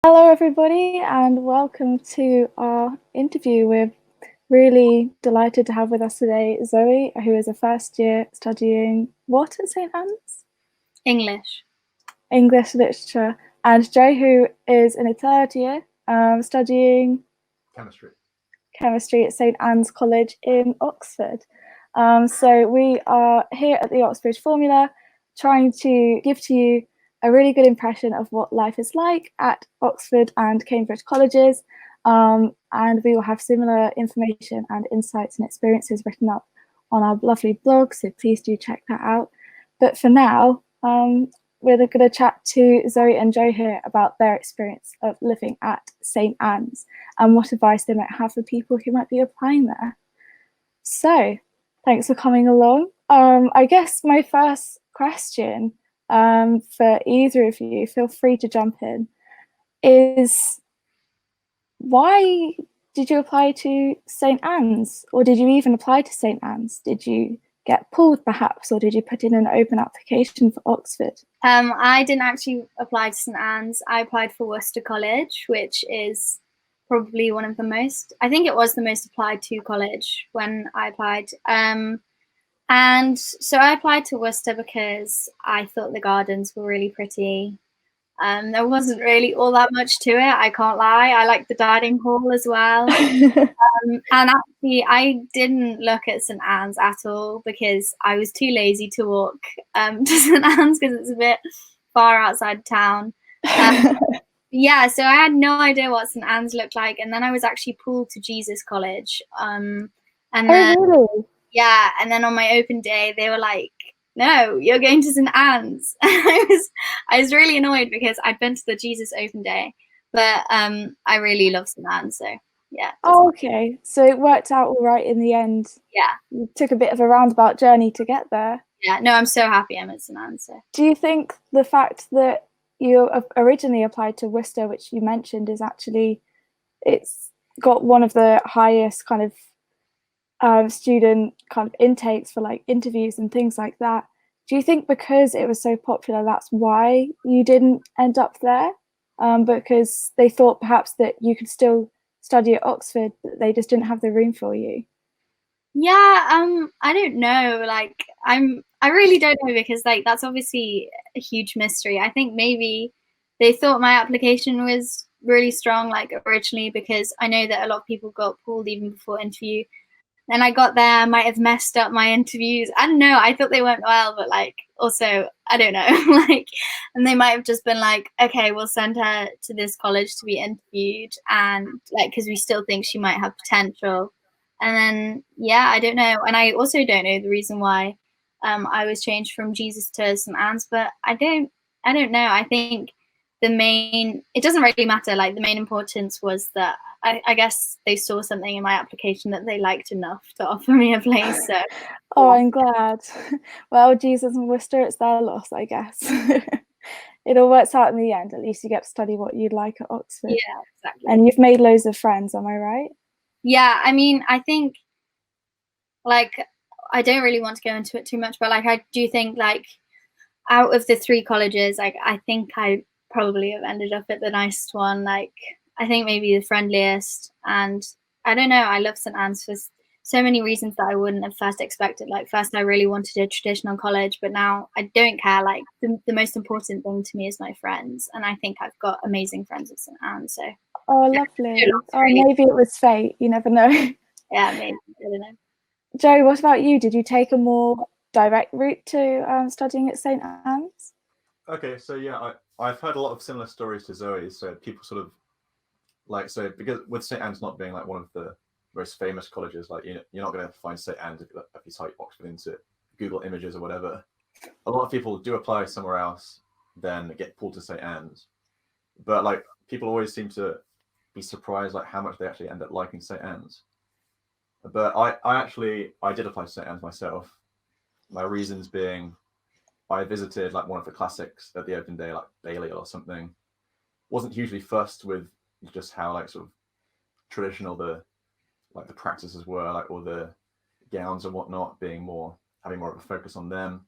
Hello, everybody, and welcome to our interview. We're really delighted to have with us today Zoe, who is a first year studying what at St. Anne's? English. English literature, and Joe, who is in a third year studying Chemistry. chemistry at St. Anne's College in Oxford. So we are here at the Oxbridge Formula trying to give to you a really good impression of what life is like at Oxford and Cambridge colleges. And we will have similar information and insights and experiences written up on our lovely blog, so please do check that out. But for now, we're going to chat to Zoe and Joe here about their experience of living at St. Anne's and what advice they might have for people who might be applying there. So, thanks for coming along. I guess my first question for either of you, feel free to jump in, is why did you apply to St. Anne's? Or did you even apply to St. Anne's? Did you get pulled perhaps, or did you put in an open application for Oxford? I didn't actually apply to St. Anne's. I applied for Worcester College, which is probably one of the most, I think it was the most applied to college when I applied. And so I applied to Worcester because I thought the gardens were really pretty. There wasn't really all that much to it, I can't lie. I liked the dining hall as well. And actually, I didn't look at St. Anne's at all because I was too lazy to walk to St. Anne's because it's a bit far outside town. Yeah, so I had no idea what St. Anne's looked like. And then I was actually pulled to Jesus College. And then, really? yeah, and then on my open day, they were like, no, you're going to St. Anne's. I was really annoyed because I'd been to the Jesus open day, but I really love St. Anne's, so yeah. Oh, okay. So it worked out all right in the end. Yeah. You took a bit of a roundabout journey to get there. Yeah, no, I'm so happy I'm at St. Anne's. So. Do you think the fact that you originally applied to Worcester, which you mentioned, is actually, it's got one of the highest kind of student kind of intakes for like interviews and things like that? Do you think because it was so popular, that's why you didn't end up there? Because they thought perhaps that you could still study at Oxford, but they just didn't have the room for you? Yeah, I don't know. Like, I really don't know because like that's obviously a huge mystery. I think maybe they thought my application was really strong, like originally, because I know that a lot of people got pulled even before interview. Then I got there, I might have messed up my interviews. I don't know. I thought they went well, but like also I don't know. Like, and they might have just been like, okay, we'll send her to this college to be interviewed, and like because we still think she might have potential. And then yeah, I don't know. And I also don't know the reason why I was changed from Jesus to St. Anne's, but I don't know. I think it doesn't really matter. Like the main importance was that I guess they saw something in my application that they liked enough to offer me a place. So Oh, I'm glad. Well, Jesus and Worcester, it's their loss, I guess. It all works out in the end. At least you get to study what you'd like at Oxford. yeah, exactly. And you've made loads of friends, am I right? Yeah, I mean, I think like I don't really want to go into it too much, but like I do think like out of the three colleges, like I think I probably have ended up at the nicest one. Like I think maybe the friendliest, and I don't know. I love St. Anne's for so many reasons that I wouldn't have first expected. Like first, I really wanted a traditional college, but now I don't care. Like the most important thing to me is my friends, and I think I've got amazing friends at St. Anne's. So Oh, yeah, lovely. Oh, really. maybe it was fate. You never know. Yeah, maybe I don't know. Joe, what about you? Did you take a more direct route to studying at St. Anne's? Okay, so yeah, I've heard a lot of similar stories to Zoe's. So people sort of like, so because with St. Anne's not being like one of the most famous colleges, like you're not going to find St. Anne's if you type Oxford into Google Images or whatever. A lot of people do apply somewhere else, then get pulled to St. Anne's. But like people always seem to be surprised like how much they actually end up liking St. Anne's. But I did apply to St. Anne's myself. My reasons being I visited like one of the classics at the open day, like Balliol or something. Wasn't hugely fussed with just how like sort of traditional the practices were, like all the gowns and whatnot being more having more of a focus on them.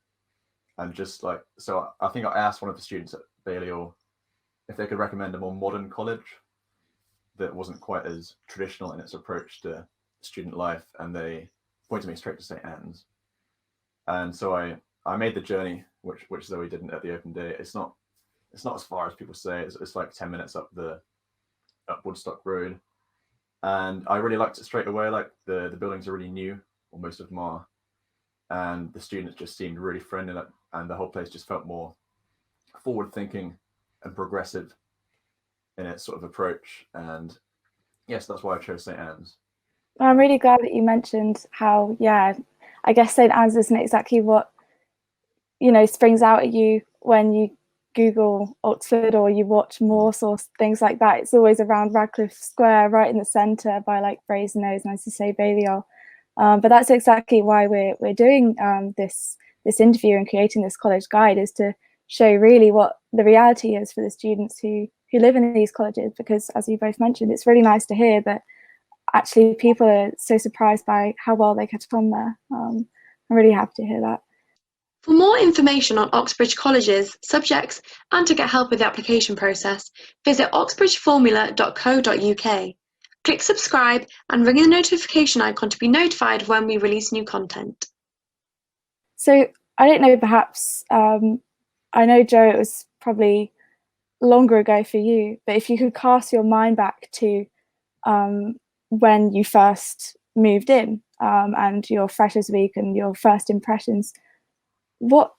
And just like so I think I asked one of the students at Balliol if they could recommend a more modern college that wasn't quite as traditional in its approach to student life, and they pointed me straight to St. Anne's. And so I made the journey, which Zoe didn't at the open day. It's not as far as people say. It's like 10 minutes up Woodstock Road, and I really liked it straight away. Like the buildings are really new, or most of them are, and the students just seemed really friendly, and the whole place just felt more forward-thinking and progressive in its sort of approach. And yes, that's why I chose St. Anne's. I'm really glad that you mentioned how, I guess St. Anne's isn't exactly what, springs out at you when you Google Oxford or you watch Morse or things like that. It's always around Radcliffe Square, right in the centre by like Brasenose and, as you say, Balliol. But that's exactly why we're doing this interview and creating this college guide, is to show really what the reality is for the students who live in these colleges, because as you both mentioned, it's really nice to hear that actually people are so surprised by how well they get on there. I'm really happy to hear that. For more information on Oxbridge colleges, subjects, and to get help with the application process, visit oxbridgeformula.co.uk. Click subscribe and ring the notification icon to be notified when we release new content. So I don't know, perhaps, I know, Joe, it was probably longer ago for you, but if you could cast your mind back to when you first moved in and your Freshers Week and your first impressions, what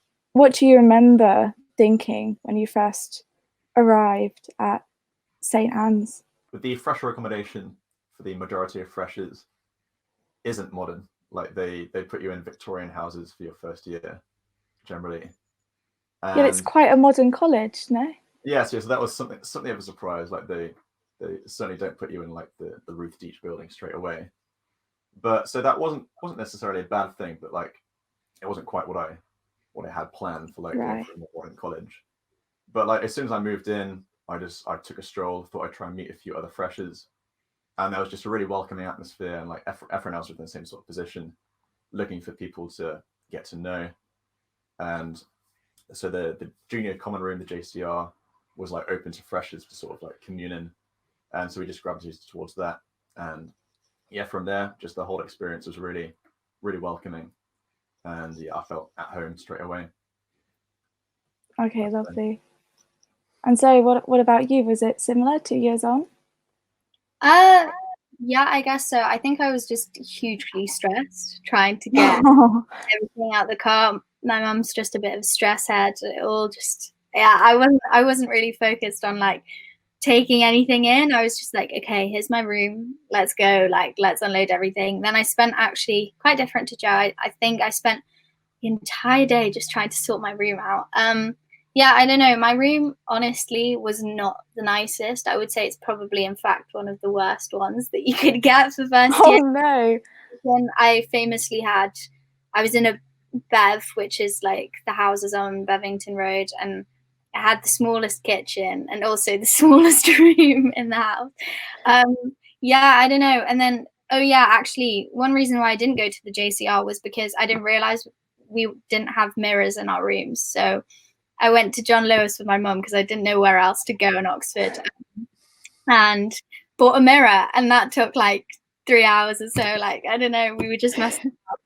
do you remember thinking when you first arrived at St. Anne's? With the fresher accommodation for the majority of freshers isn't modern. Like they put you in Victorian houses for your first year, generally. And yeah, it's quite a modern college, no? Yes, so that was something of a surprise. Like they certainly don't put you in like the Ruth Deach building straight away. But so that wasn't necessarily a bad thing, but like it wasn't quite what I had planned for, like Right. for a modern college. But like as soon as I moved in, I took a stroll, thought I'd try and meet a few other freshers, and there was just a really welcoming atmosphere, and like everyone else was in the same sort of position, looking for people to get to know. And so the junior common room, the JCR, was like open to freshers to sort of like commune in, and so we just gravitated towards that. And yeah, from there, just the whole experience was really, really welcoming, and yeah, I felt at home straight away. Okay, lovely. And so what about you? Was it similar 2 years on? Yeah, I guess so. I think I was just hugely stressed trying to get everything out the car. My mum's just a bit of a stress head. It all just, I wasn't really focused on like taking anything in. I was just like, okay, here's my room. Let's go. Like, let's unload everything. Then I spent, actually quite different to Joe, I think I spent the entire day just trying to sort my room out. Yeah, I don't know. My room, honestly, was not the nicest. I would say it's probably, in fact, one of the worst ones that you could get for first year. Oh no! When I famously I was in a Bev, which is like the houses on Bevington Road, and I had the smallest kitchen and also the smallest room in the house. Yeah, I don't know. And then, actually, one reason why I didn't go to the JCR was because I didn't realize we didn't have mirrors in our rooms. So I went to John Lewis with my mum because I didn't know where else to go in Oxford, and bought a mirror, and that took like 3 hours or so. Like, I don't know, we were just messing up.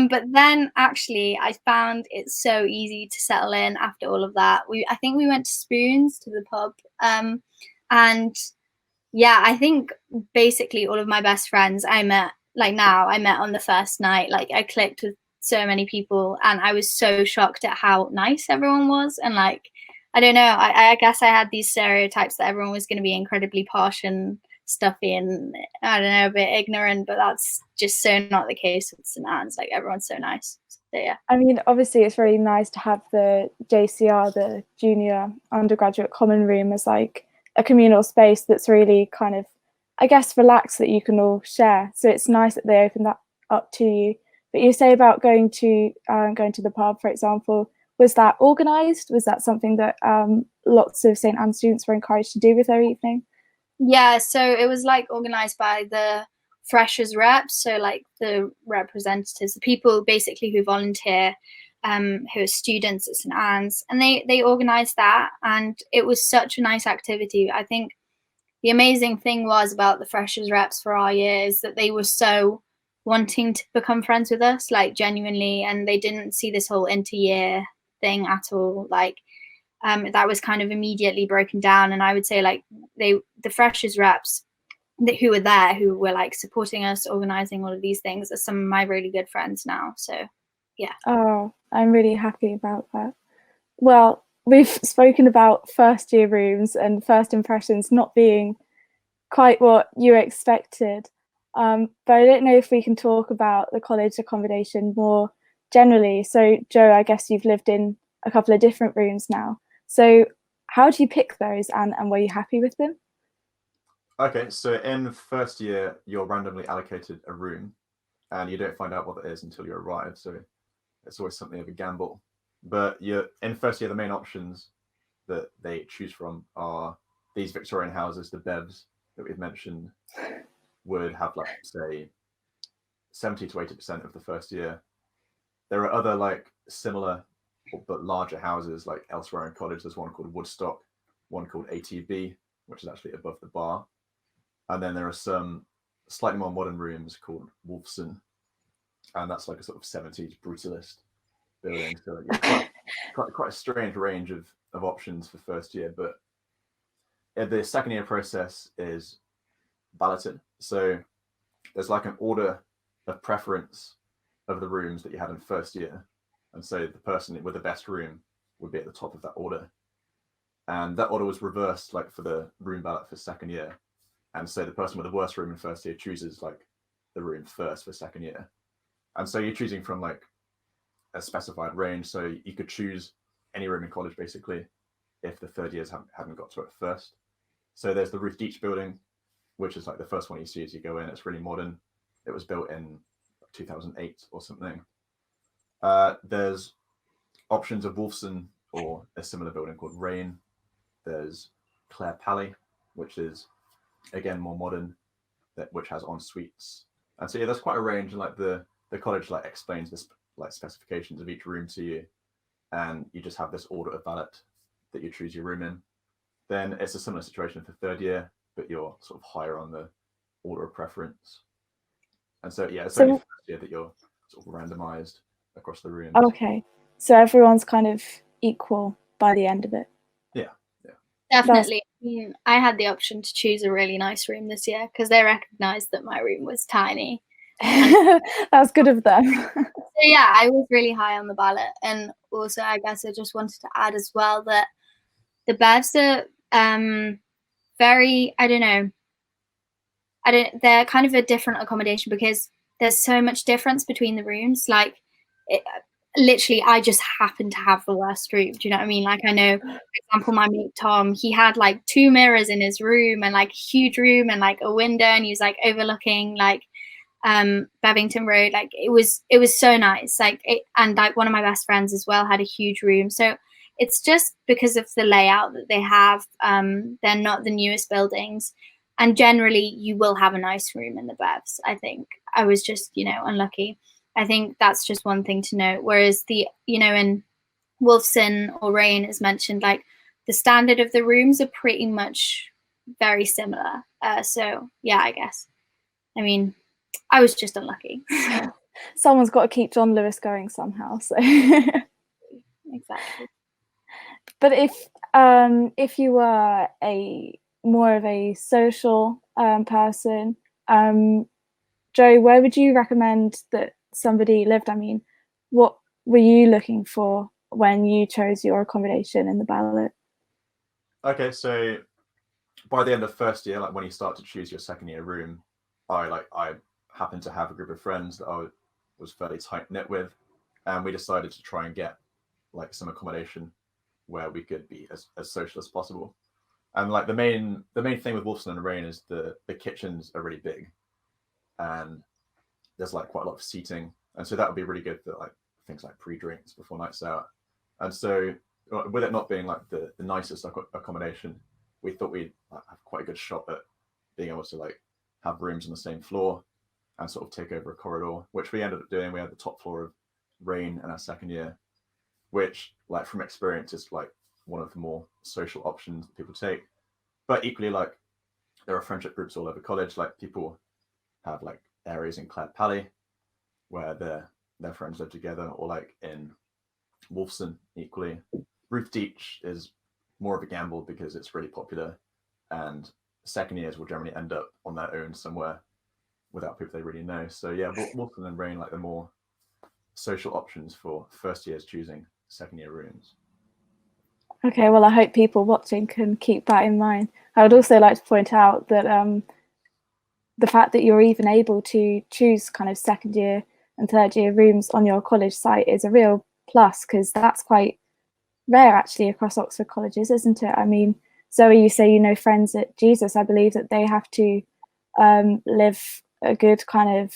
But then actually I found it so easy to settle in after all of that. I think we went to Spoons, to the pub, and yeah, I think basically all of my best friends I met on the first night. Like, I clicked with so many people, and I was so shocked at how nice everyone was. And like, I don't know, I guess I had these stereotypes that everyone was going to be incredibly posh and stuffy and, I don't know, a bit ignorant, but that's just so not the case with St. Anne's. Like, everyone's so nice. So yeah. I mean, obviously it's really nice to have the JCR, the junior undergraduate common room, as like a communal space that's really kind of, I guess, relaxed, that you can all share. So it's nice that they open that up to you. But you say about going to the pub, for example, was that organised? Was that something that lots of St. Anne's students were encouraged to do with their evening? Yeah, so it was like organised by the freshers reps, so like the representatives, the people basically who volunteer who are students at St Anne's, and they organised that, and it was such a nice activity. I think the amazing thing was about the freshers reps for our year is that they were so wanting to become friends with us, like genuinely, and they didn't see this whole inter-year thing at all. Like that was kind of immediately broken down, and I would say like the freshers reps who were there, who were like supporting us, organising all of these things, are some of my really good friends now. So yeah. Oh, I'm really happy about that. Well, we've spoken about first year rooms and first impressions not being quite what you expected. But I don't know if we can talk about the college accommodation more generally. So Joe, I guess you've lived in a couple of different rooms now. So how do you pick those, and were you happy with them? Okay, so in first year, you're randomly allocated a room, and you don't find out what it is until you arrive. So it's always something of a gamble. But you're in first year, the main options that they choose from are these Victorian houses, the bevs that we've mentioned, would have like say 70 to 80% of the first year. There are other like similar but larger houses like elsewhere in college. There's one called Woodstock, one called ATB, which is actually above the bar. And then there are some slightly more modern rooms called Wolfson, and that's like a sort of 70s brutalist building. So quite a strange range of options for first year. But the second year process is balloted. So there's like an order of preference of the rooms that you had in first year. And so the person with the best room would be at the top of that order. And that order was reversed like for the room ballot for second year. And so the person with the worst room in first year chooses like the room first for second year. And so you're choosing from like a specified range. So you could choose any room in college basically if the third years hadn't got to it first. So there's the Ruth Deach building, which is like the first one you see as you go in. It's really modern. It was built in 2008 or something. There's options of Wolfson or a similar building called Rain. There's Clare Pally, which is again more modern, which has en suites. And so yeah, there's quite a range, and like the college like explains this like specifications of each room to you, and you just have this order of ballot that you choose your room in. Then it's a similar situation for third year, but you're sort of higher on the order of preference. And so yeah, it's only first year that you're sort of randomized across the rooms. Okay, so everyone's kind of equal by the end of it. Yeah. Definitely. I had the option to choose a really nice room this year because they recognized that my room was tiny. That's good of them. So yeah, I was really high on the ballot. And also, I guess I just wanted to add as well that the bevs are very, they're kind of a different accommodation because there's so much difference between the rooms. Like, literally, I just happen to have the worst room. Do you know what I mean? Like, I know, for example, my mate Tom, he had like 2 mirrors in his room and like a huge room and like a window, and he was like overlooking like Bevington Road. Like it was so nice. Like and like one of my best friends as well had a huge room. So it's just because of the layout that they have. They're not the newest buildings, and generally you will have a nice room in the Bevs. I think I was just unlucky. I think that's just one thing to note. Whereas in Wolfson or Rain, as mentioned, like the standard of the rooms are pretty much very similar. So yeah, I guess. I mean, I was just unlucky. Someone's got to keep John Lewis going somehow. So exactly. But if you were more of a social person, Joe, where would you recommend that somebody lived? I mean, what were you looking for when you chose your accommodation in the ballot? Okay, so by the end of first year, like when you start to choose your second year room, I happened to have a group of friends that I was fairly tight knit with, and we decided to try and get like some accommodation where we could be as social as possible. And like the main thing with Wolfson and Rain is the kitchens are really big, and there's like quite a lot of seating, and so that would be really good for like things like pre-drinks before nights out. And so with it not being like the nicest accommodation, we thought we'd have quite a good shot at being able to like have rooms on the same floor and sort of take over a corridor, which we ended up doing. We had the top floor of Rain in our second year, which, like, from experience, is like one of the more social options people take. But equally, like, there are friendship groups all over college. Like, people have like areas in Clare Pally where their friends live together, or like in Wolfson equally. Roof Teach is more of a gamble because it's really popular, and second years will generally end up on their own somewhere without people they really know. So yeah, Wolfson and Rain, like, the more social options for first years choosing second year rooms. Okay, well, I hope people watching can keep that in mind. I would also like to point out that the fact that you're even able to choose kind of second year and third year rooms on your college site is a real plus, because that's quite rare actually across Oxford colleges, isn't it? I mean, Zoe, you say you know friends at Jesus. I believe that they have to live a good kind of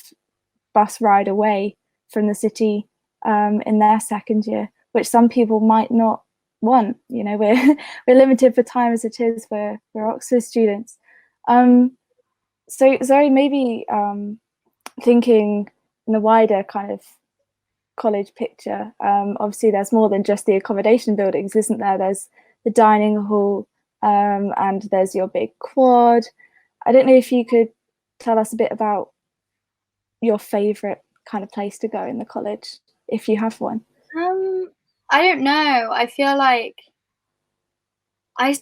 bus ride away from the city in their second year, which some people might not want. You know, we're limited for time as it is for Oxford students. So Zoe, maybe thinking in the wider kind of college picture, obviously there's more than just the accommodation buildings, isn't there? There's the dining hall, and there's your big quad. I don't know if you could tell us a bit about your favourite kind of place to go in the college, if you have one. I don't know. I feel like I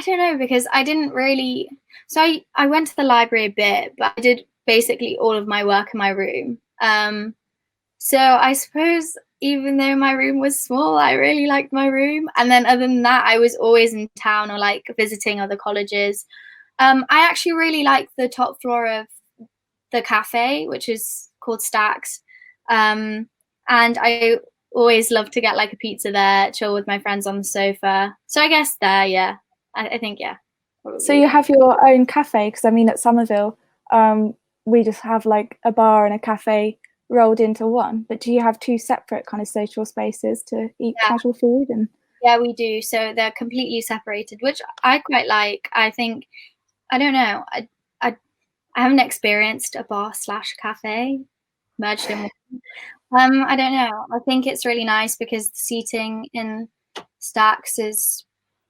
don't know, because I didn't really. So I went to the library a bit, but I did basically all of my work in my room. So I suppose even though my room was small, I really liked my room. And then other than that, I was always in town or like visiting other colleges. I actually really like the top floor of the cafe, which is called Stacks. And I always love to get like a pizza there, chill with my friends on the sofa. So I guess there, yeah. I think, yeah. Probably. So you have your own cafe? Because I mean, at Somerville, we just have like a bar and a cafe rolled into one. But do you have two separate kind of social spaces to eat casual food? And yeah, we do. So they're completely separated, which I quite like. I think, I don't know, I haven't experienced a bar / cafe merged in with. I don't know. I think it's really nice because the seating in Stacks is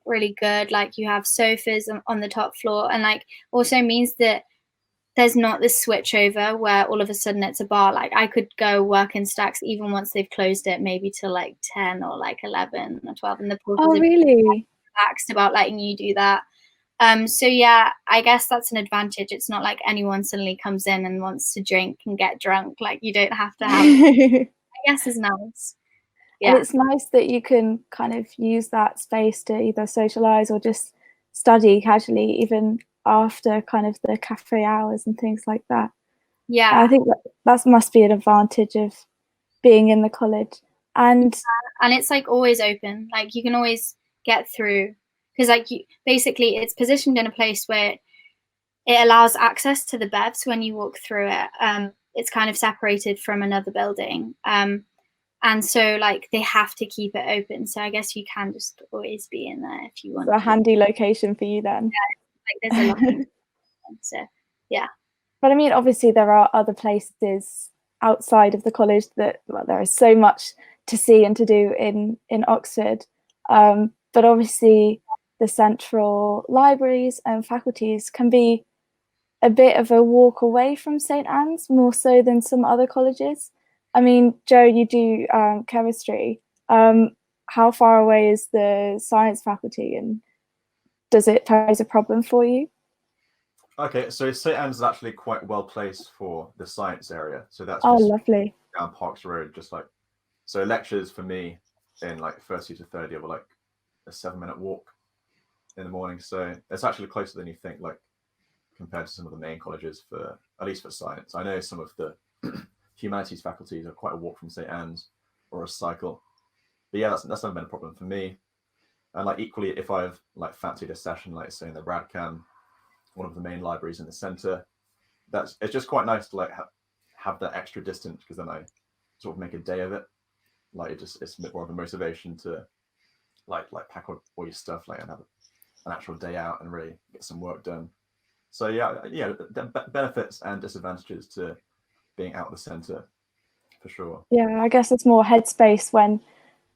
really good. Like, you have sofas on the top floor, and like also means that there's not this switch over where all of a sudden it's a bar. Like, I could go work in Stacks even once they've closed it, maybe till like 10 or like 11 or 12, and the porters are really relaxed about letting you do that. So yeah, I guess that's an advantage. It's not like anyone suddenly comes in and wants to drink and get drunk. Like, you don't have to have. I guess is nice. Yeah. And it's nice that you can kind of use that space to either socialize or just study casually, even after kind of the cafe hours and things like that. Yeah. And I think that must be an advantage of being in the college. And it's like always open. Like, you can always get through, because like basically it's positioned in a place where it allows access to the bevs when you walk through it. It's kind of separated from another building. And so like they have to keep it open. So I guess you can just always be in there if you want. It's a handy location for you then. Yeah, like there's a lot of so yeah. But I mean, obviously there are other places outside of the college that, well, there is so much to see and to do in Oxford. But obviously the central libraries and faculties can be a bit of a walk away from St Anne's, more so than some other colleges. I mean, Joe, you do chemistry. How far away is the science faculty, and does it pose a problem for you? Okay, so St Anne's is actually quite well placed for the science area. So that's just lovely. Down Parks Road, just like, so lectures for me in like first year to third year were like a 7-minute walk in the morning. So it's actually closer than you think, like compared to some of the main colleges, for at least for science. I know some of the humanities faculties are quite a walk from St Anne's or a cycle. But yeah, that's never been a problem for me. And like equally, if I've like fancied a session, like say in the Radcam, one of the main libraries in the centre, it's just quite nice to like have that extra distance, because then I sort of make a day of it. Like it's a bit more of a motivation to like pack all your stuff, like, and have an actual day out and really get some work done. So yeah, the benefits and disadvantages to being out of the centre, for sure. Yeah, I guess it's more headspace when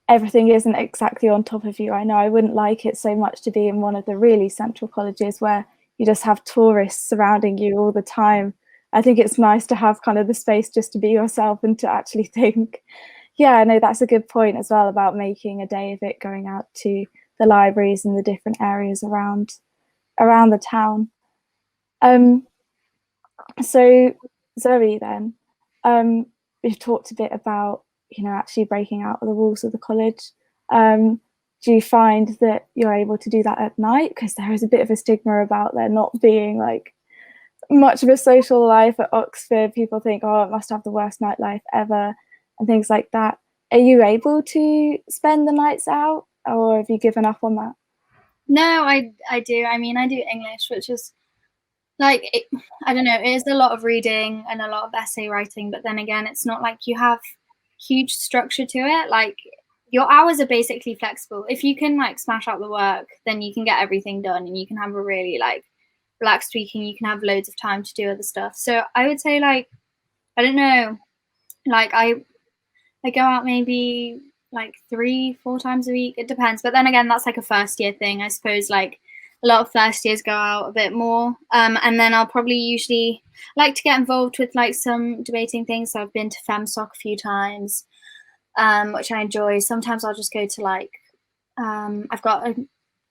everything isn't exactly on top of you. I know I wouldn't like it so much to be in one of the really central colleges where you just have tourists surrounding you all the time. I think it's nice to have kind of the space just to be yourself and to actually think. Yeah, no, that's a good point as well about making a day of it, going out to the libraries and the different areas around the town. So Zoe, then, we've talked a bit about, you know, actually breaking out of the walls of the college. Do you find that you're able to do that at night? Because there is a bit of a stigma about there not being like much of a social life at Oxford. People think, oh, it must have the worst nightlife ever and things like that. Are you able to spend the nights out, or have you given up on that? No, I do. I mean, I do English, which is like, I don't know, it is a lot of reading and a lot of essay writing, but then again, it's not like you have huge structure to it. Like, your hours are basically flexible. If you can like smash out the work, then you can get everything done and you can have a really like relaxed week and you can have loads of time to do other stuff. So I would say, like, I don't know, like I go out maybe like 3-4 times a week. It depends. But then again, that's like a first year thing. I suppose like a lot of first years go out a bit more. And then I'll probably usually like to get involved with like some debating things. So I've been to FemSoc a few times, which I enjoy. Sometimes I'll just go to like, I've got a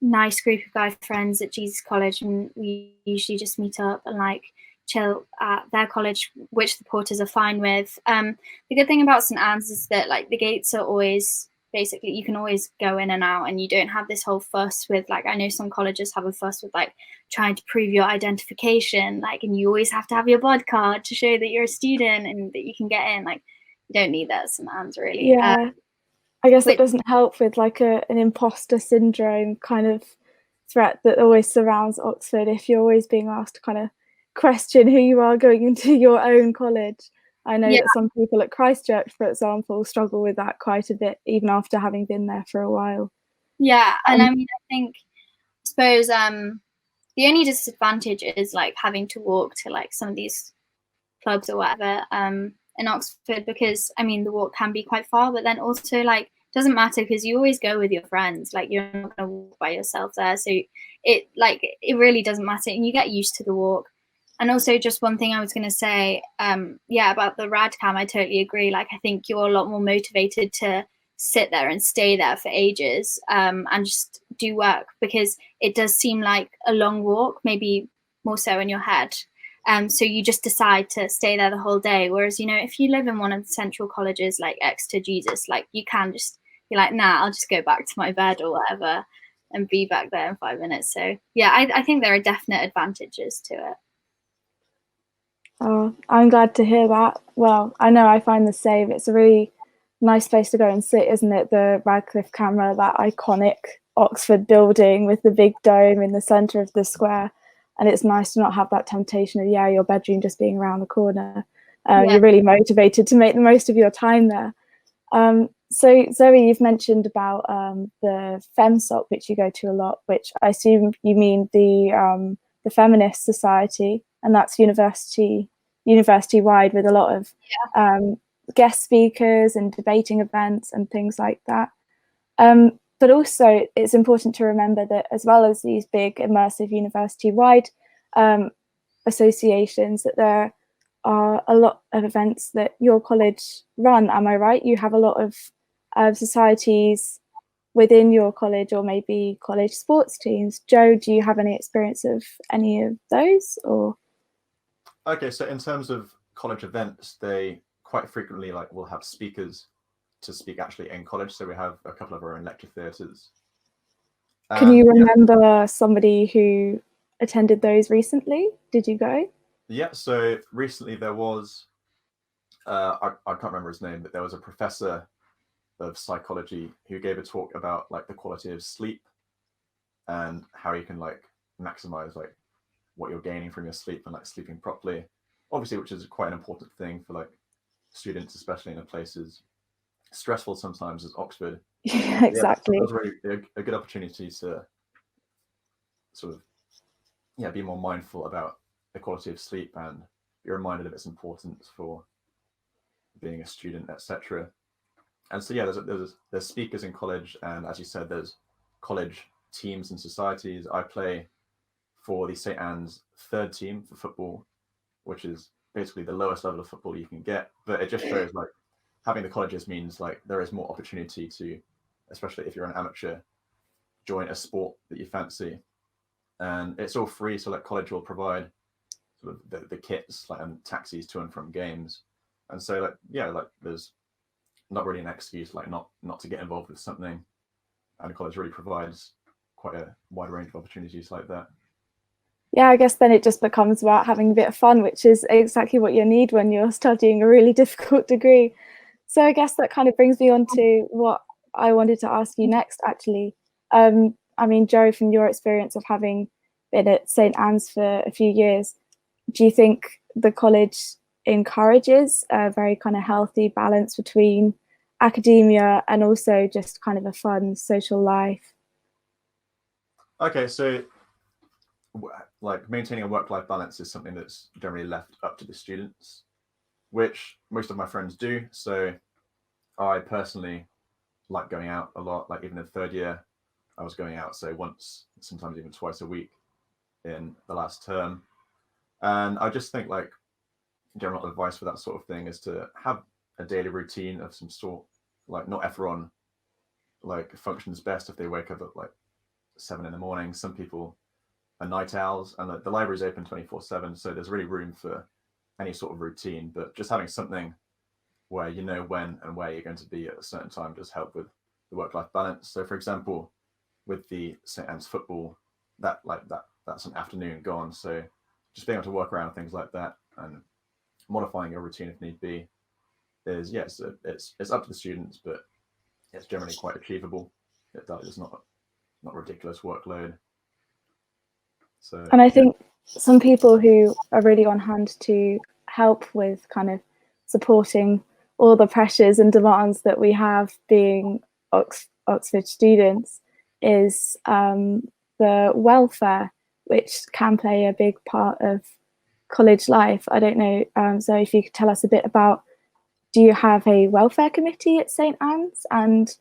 nice group of guy friends at Jesus College, and we usually just meet up and like chill at their college, which the porters are fine with. The good thing about St Anne's is that like the gates are always basically, you can always go in and out, and you don't have this whole fuss with like, I know some colleges have a fuss with like trying to prove your identification, like, and you always have to have your bod card to show that you're a student and that you can get in. Like, you don't need that at St Anne's really. Yeah, I guess it doesn't help with like an imposter syndrome kind of threat that always surrounds Oxford if you're always being asked to kind of question who you are going into your own college. I know that some people at Christchurch, for example, struggle with that quite a bit, even after having been there for a while. Yeah, and I mean, I suppose the only disadvantage is like having to walk to like some of these clubs or whatever in Oxford, because I mean the walk can be quite far, but then also like doesn't matter because you always go with your friends. Like, you're not going to walk by yourself there, so it really doesn't matter, and you get used to the walk. And also, just one thing I was going to say, about the Radcam, I totally agree. Like, I think you're a lot more motivated to sit there and stay there for ages and just do work, because it does seem like a long walk, maybe more so in your head. So you just decide to stay there the whole day. Whereas, you know, if you live in one of the central colleges like Exeter Jesus, like you can just be like, nah, I'll just go back to my bed or whatever and be back there in 5 minutes. So yeah, I think there are definite advantages to it. Oh, I'm glad to hear that. Well, I know I find the same. It's a really nice place to go and sit, isn't it? The Radcliffe Camera, that iconic Oxford building with the big dome in the centre of the square. And it's nice to not have that temptation of, your bedroom just being around the corner. You're really motivated to make the most of your time there. So Zoe, you've mentioned about the FemSoc, which you go to a lot, which I assume you mean the Feminist Society, and that's university wide, with a lot of guest speakers and debating events and things like that. But also, it's important to remember that as well as these big immersive university-wide associations, that there are a lot of events that your college run. Am I right? You have a lot of societies within your college, or maybe college sports teams. Joe, do you have any experience of any of those? Or okay, so in terms of college events, they quite frequently will have speakers to speak actually in college. So we have a couple of our own lecture theatres. Can you remember somebody who attended those recently? Did you go? Yeah, so recently there was, I can't remember his name, but there was a professor of psychology who gave a talk about the quality of sleep and how you can maximize what you're gaining from your sleep and sleeping properly, obviously, which is quite an important thing for students, especially in a place as stressful sometimes as Oxford. Yeah, exactly. It was really a good opportunity to sort of be more mindful about the quality of sleep and be reminded of its importance for being a student, etc. And so yeah, there's speakers in college, and as you said, there's college teams and societies. I play for the St. Anne's third team for football, which is basically the lowest level of football you can get. But it just shows like having the colleges means like there is more opportunity to, especially if you're an amateur, join a sport that you fancy. And it's all free, so like college will provide sort of the kits like and taxis to and from games. And so like yeah, like there's not really an excuse like not to get involved with something. And college really provides quite a wide range of opportunities like that. Yeah, I guess then it just becomes about having a bit of fun, which is exactly what you need when you're studying a really difficult degree. So I guess that kind of brings me on to what I wanted to ask you next, actually. I mean, Joe, from your experience of having been at St. Anne's for a few years, do you think the college encourages a very kind of healthy balance between academia and also just kind of a fun social life? Okay, so like maintaining a work-life balance is something that's generally left up to the students, which most of my friends do. So I personally like going out a lot. Like even in third year, I was going out, so once, sometimes even twice a week in the last term. And I just think like general advice for that sort of thing is to have a daily routine of some sort. Like not everyone like functions best if they wake up at like 7 in the morning. Some people are night owls, and the library is open 24/7, so there's really room for any sort of routine. But just having something where you know when and where you're going to be at a certain time does help with the work-life balance. So for example, with the St. Anne's football, that's an afternoon gone. So just being able to work around things like that and modifying your routine if need be is yes, it's up to the students, but it's generally quite achievable. It's not ridiculous workload. So, and I think some people who are really on hand to help with kind of supporting all the pressures and demands that we have being Oxford students is the welfare, which can play a big part of college life. I don't know, Zoe, if you could tell us a bit about, do you have a welfare committee at St. Anne's, and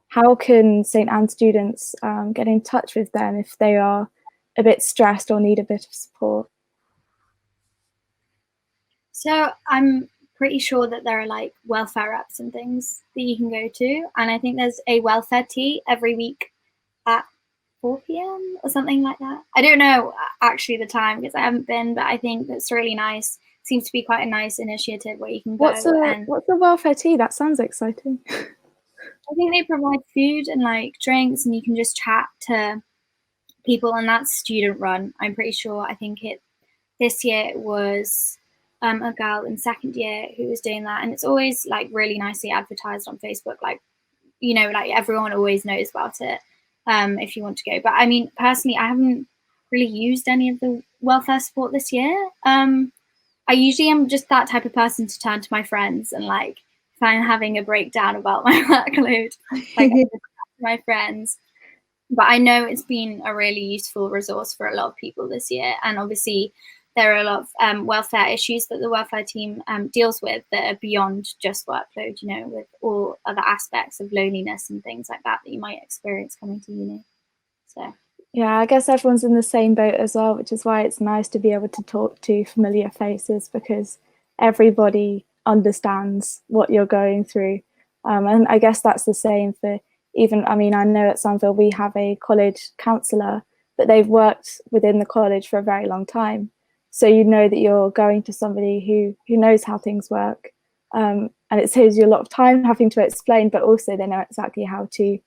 how can St. Anne's students get in touch with them if they are a bit stressed or need a bit of support? So I'm pretty sure that there are like welfare apps and things that you can go to, and I think there's a welfare tea every week at 4 p.m. or something like that. I don't know actually the time because I haven't been, but I think that's really nice. Seems to be quite a nice initiative where you can go. What's the welfare tea? That sounds exciting. I think they provide food and like drinks, and you can just chat to people, and that's student run. I'm pretty sure. I think this year it was a girl in second year who was doing that, and it's always like really nicely advertised on Facebook. Like, you know, like everyone always knows about it if you want to go. But I mean, personally, I haven't really used any of the welfare support this year. I usually am just that type of person to turn to my friends and like if I'm having a breakdown about my workload, like I just talk to my friends. But I know it's been a really useful resource for a lot of people this year. And obviously there are a lot of welfare issues that the welfare team deals with that are beyond just workload, you know, with all other aspects of loneliness and things like that you might experience coming to uni. So yeah, I guess everyone's in the same boat as well, which is why it's nice to be able to talk to familiar faces, because everybody understands what you're going through. And I guess that's the same for even, I mean, I know at Sunville we have a college counsellor, but they've worked within the college for a very long time. So you know that you're going to somebody who knows how things work. And it saves you a lot of time having to explain, but also they know exactly how to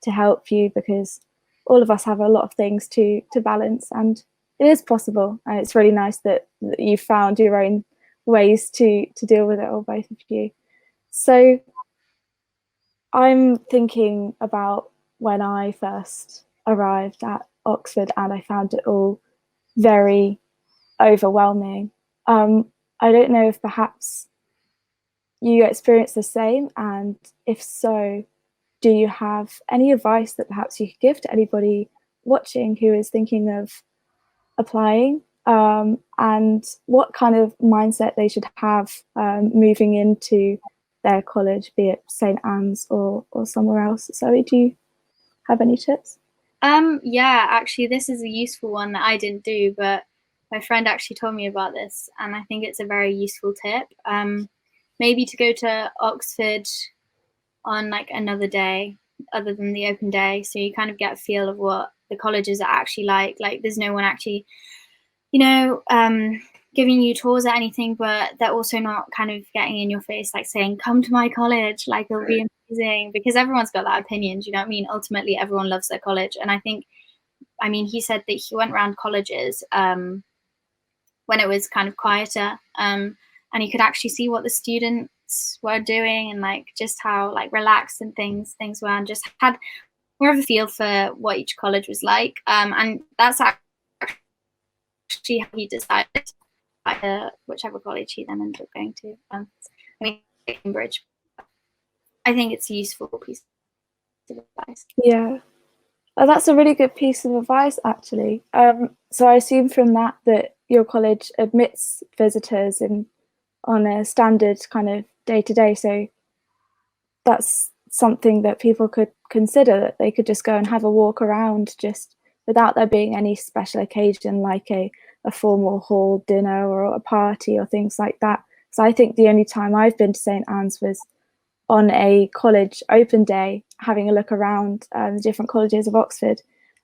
help you, because all of us have a lot of things to balance, and it is possible. And it's really nice that you found your own ways to deal with it, or both of you. So I'm thinking about when I first arrived at Oxford and I found it all very overwhelming. I don't know if perhaps you experience the same, and if so, do you have any advice that perhaps you could give to anybody watching who is thinking of applying, and what kind of mindset they should have moving into their college, be it St Anne's or somewhere else. Zoe, do you have any tips? Yeah, actually, this is a useful one that I didn't do, but my friend actually told me about this, and I think it's a very useful tip. Maybe to go to Oxford on like another day other than the open day, so you kind of get a feel of what the colleges are actually like. Like, there's no one actually, giving you tours or anything, but they're also not kind of getting in your face, like saying, come to my college, like it'll be amazing, because everyone's got that opinion. Do you know what I mean? Ultimately, everyone loves their college. And I think, he said that he went around colleges when it was kind of quieter, and he could actually see what the students were doing and like just how like relaxed and things were, and just had more of a feel for what each college was like. And that's actually how he decided whichever college he then ended up going to. Cambridge. I think it's a useful piece of advice. Yeah. That's a really good piece of advice, actually. So I assume from that your college admits visitors on a standard kind of day-to-day. So that's something that people could consider, that they could just go and have a walk around just without there being any special occasion like a formal hall dinner or a party or things like that. So I think the only time I've been to St Anne's was on a college open day, having a look around the different colleges of Oxford.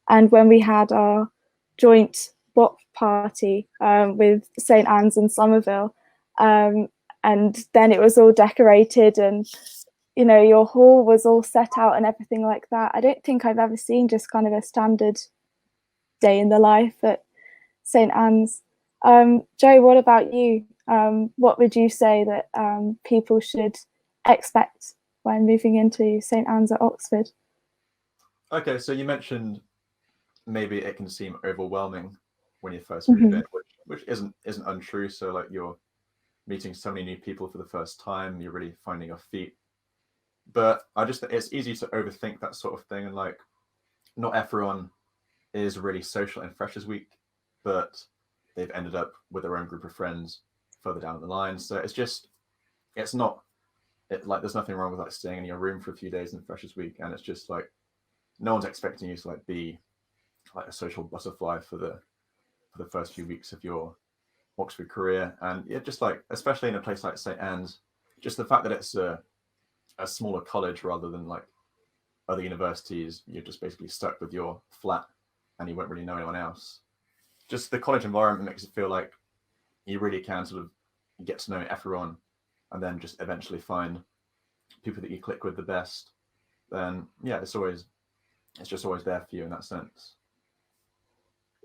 And when we had our joint WOP party with St Anne's and Somerville, and then it was all decorated and, your hall was all set out and everything like that. I don't think I've ever seen just kind of a standard day in the life at St Anne's. Joe, what about you? What would you say that people should expect when moving into St Anne's at Oxford? Okay, so you mentioned maybe it can seem overwhelming when you first move in, which isn't untrue. So like, you're meeting so many new people for the first time, you're really finding your feet. But I just think it's easy to overthink that sort of thing, and like, not everyone is really social in Freshers Week, but they've ended up with their own group of friends further down the line. So there's nothing wrong with like staying in your room for a few days in Freshers Week, and it's just like, no one's expecting you to like be like a social butterfly for the first few weeks of your Oxford career. And yeah, just like, especially in a place like St Anne's, just the fact that it's a smaller college rather than like other universities, you're just basically stuck with your flat and you won't really know anyone else. Just the college environment makes it feel like you really can sort of get to know everyone, and then just eventually find people that you click with the best. Then yeah, it's just always there for you in that sense.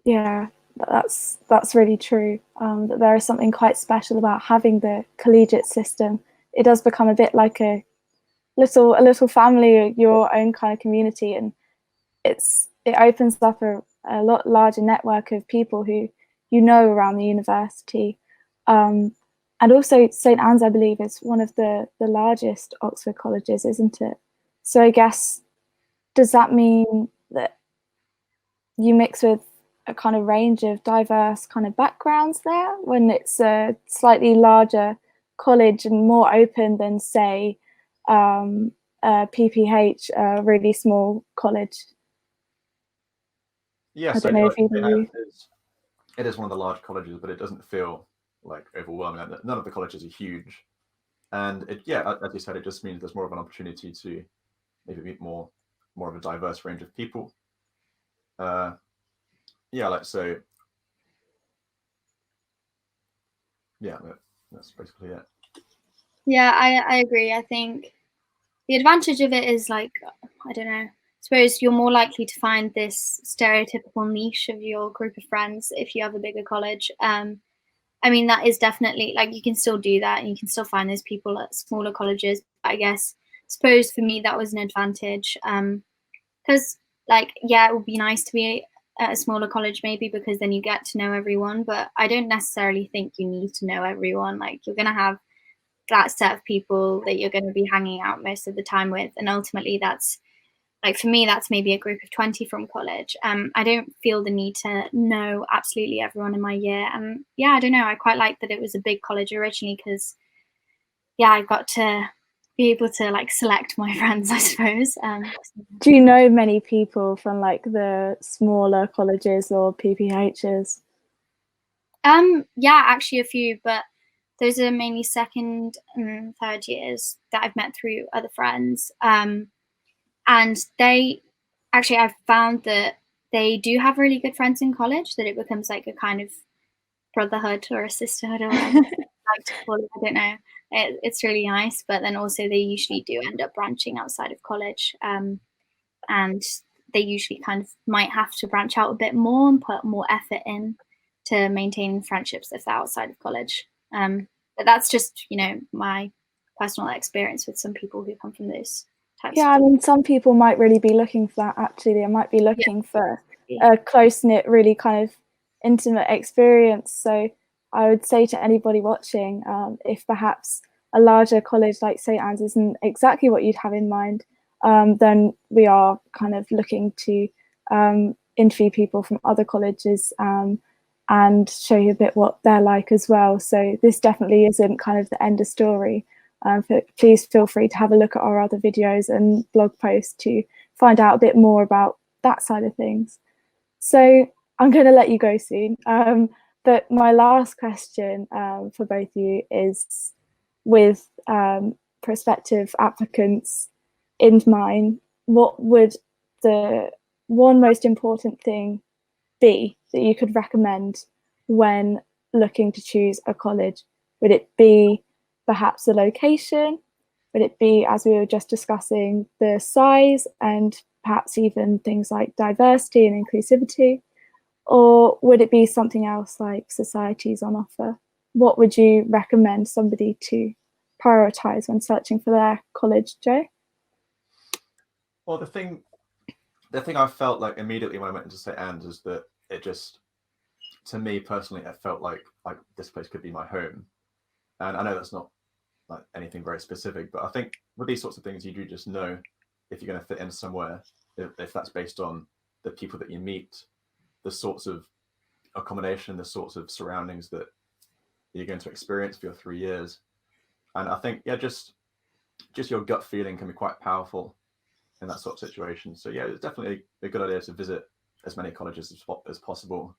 Yeah, that's really true. That there is something quite special about having the collegiate system. It does become a bit like a little family, your own kind of community, and it opens up a lot larger network of people who around the university. And also St Anne's, I believe, is one of the largest Oxford colleges, isn't it? So I guess, does that mean that you mix with a kind of range of diverse kind of backgrounds there when it's a slightly larger college and more open than, say, PPH, a really small college? Yeah, I so don't know like, if either of you. it is one of the large colleges, but it doesn't feel like overwhelming. None of the colleges are huge, and as you said, it just means there's more of an opportunity to maybe meet more of a diverse range of people. That's basically it. Yeah, I agree. I think the advantage of it is, like, I don't know, I suppose you're more likely to find this stereotypical niche of your group of friends if you have a bigger college. That is definitely, like, you can still do that and you can still find those people at smaller colleges. But I suppose for me that was an advantage, because it would be nice to be at a smaller college maybe, because then you get to know everyone, but I don't necessarily think you need to know everyone. Like, you're going to have that set of people that you're going to be hanging out most of the time with, and ultimately that's, like, for me, that's maybe a group of 20 from college. I don't feel the need to know absolutely everyone in my year. And I don't know, I quite like that it was a big college originally, because I got to be able to like select my friends, I suppose. Do you know many people from like the smaller colleges or PPHs? Yeah, actually a few, but those are mainly second and third years that I've met through other friends. And they actually, I've found that they do have really good friends in college, that it becomes like a kind of brotherhood or a sisterhood or whatever I like to call it. I don't know. It's really nice, but then also they usually do end up branching outside of college. And they usually kind of might have to branch out a bit more and put more effort in to maintain friendships if they're outside of college. But that's just, you know, my personal experience with some people who come from those types Yeah, I mean, some people might really be looking for that, actually. They might be looking for a close-knit, really kind of intimate experience. So I would say to anybody watching, if perhaps a larger college like St. Anne's isn't exactly what you'd have in mind, then we are kind of looking to interview people from other colleges and show you a bit what they're like as well. So this definitely isn't kind of the end of story. Please feel free to have a look at our other videos and blog posts to find out a bit more about that side of things. So I'm going to let you go soon. But my last question for both of you is, with prospective applicants in mind, what would the one most important thing be that you could recommend when looking to choose a college? Would it be perhaps the location? Would it be, as we were just discussing, the size and perhaps even things like diversity and inclusivity? Or would it be something else like societies on offer? What would you recommend somebody to prioritize when searching for their college, Joe? Well, the thing I felt like immediately when I went into St. Anne's is that it just, to me personally, it felt like this place could be my home. And I know that's not like anything very specific, but I think with these sorts of things, you do just know if you're going to fit in somewhere, if that's based on the people that you meet, the sorts of accommodation, the sorts of surroundings that you're going to experience for your 3 years. And I think, yeah, just your gut feeling can be quite powerful in that sort of situation. So yeah, it's definitely a good idea to visit as many colleges as possible.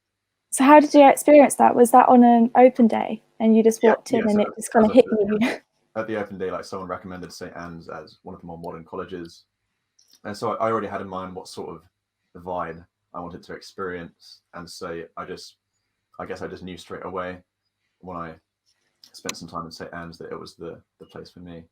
So how did you experience that? Was that on an open day and you just walked in and it just kind of hit you? At the open day, like someone recommended St. Anne's as one of the more modern colleges. And so I already had in mind what sort of vibe I wanted to experience. And so I guess I just knew straight away when I spent some time in St. Anne's that it was the place for me.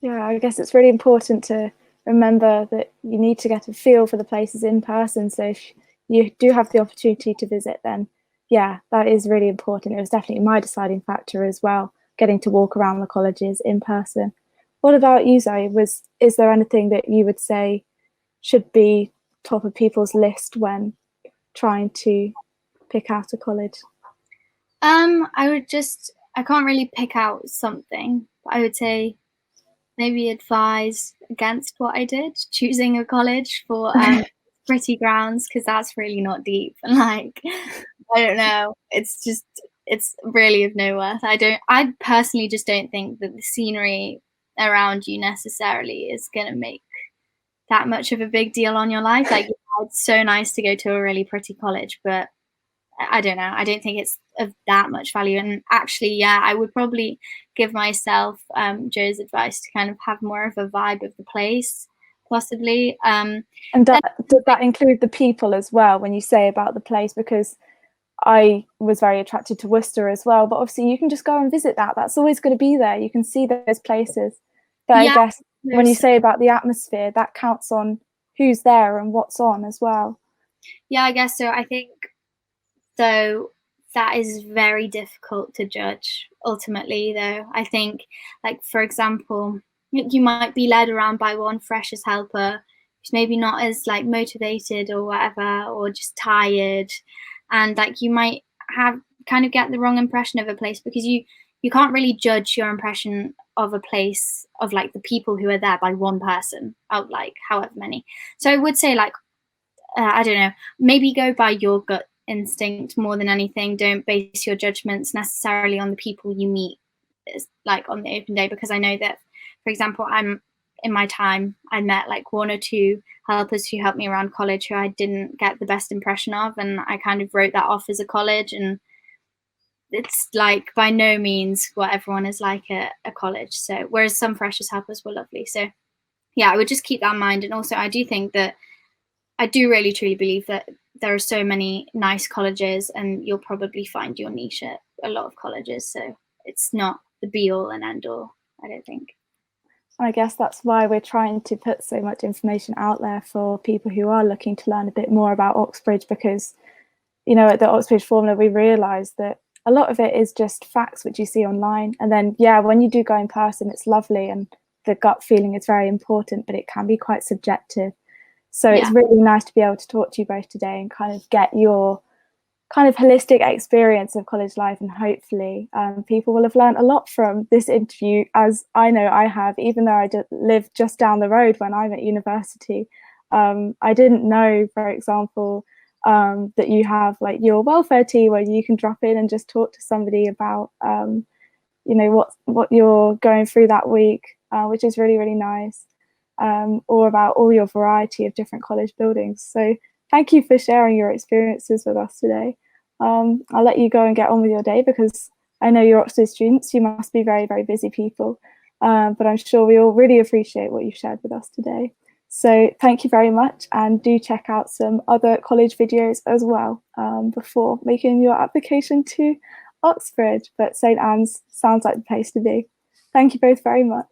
Yeah, I guess it's really important to remember that you need to get a feel for the places in person. So if you do have the opportunity to visit, then yeah, that is really important. It was definitely my deciding factor as well, getting to walk around the colleges in person. What about you, Zoe? Is there anything that you would say should be top of people's list when trying to pick out a college? I can't really pick out something, but I would say maybe advise against what I did, choosing a college for pretty grounds, because that's really not deep. And like, I don't know, it's really of no worth. I personally just don't think that the scenery around you necessarily is going to make that much of a big deal on your life. Like, it's so nice to go to a really pretty college, but I don't know, I don't think it's of that much value. And actually, yeah, I would probably give myself Joe's advice to kind of have more of a vibe of the place, possibly. And does that include the people as well when you say about the place? Because I was very attracted to Worcester as well, but obviously you can just go and visit that. That's always going to be there. You can see those places. But yeah, I guess when you say about the atmosphere, that counts on who's there and what's on as well. Yeah, I guess so. I think, though, that is very difficult to judge ultimately, though. I think, like, for example, you might be led around by one freshers helper who's maybe not as like motivated or whatever, or just tired, and like you might have kind of get the wrong impression of a place, because you can't really judge your impression of a place, of like the people who are there, by one person out like however many. So I would say, like, I don't know, maybe go by your gut instinct more than anything. Don't base your judgments necessarily on the people you meet, like on the open day, because I know that for example, in my time, I met like 1 or 2 helpers who helped me around college who I didn't get the best impression of, and I kind of wrote that off as a college. And it's like by no means what everyone is like at a college. So whereas some freshers helpers were lovely. So yeah, I would just keep that in mind. And also I do think that I do really truly believe that there are so many nice colleges, and you'll probably find your niche at a lot of colleges. So it's not the be all and end all, I don't think. I guess that's why we're trying to put so much information out there for people who are looking to learn a bit more about Oxbridge, because, you know, at the Oxbridge Formula, we realised that a lot of it is just facts which you see online. And then, yeah, when you do go in person, it's lovely and the gut feeling is very important, but it can be quite subjective. So it's really nice to be able to talk to you both today and kind of get your kind of holistic experience of college life, and hopefully people will have learned a lot from this interview, as I know I have, even though I live just down the road when I'm at university. I didn't know, for example, that you have like your welfare tea where you can drop in and just talk to somebody about you know, what you're going through that week, which is really, really nice, or about all your variety of different college buildings. So thank you for sharing your experiences with us today. I'll let you go and get on with your day, because I know you're Oxford students, you must be very, very busy people, but I'm sure we all really appreciate what you've shared with us today. So thank you very much, and do check out some other college videos as well before making your application to Oxford. But St Anne's sounds like the place to be. Thank you both very much.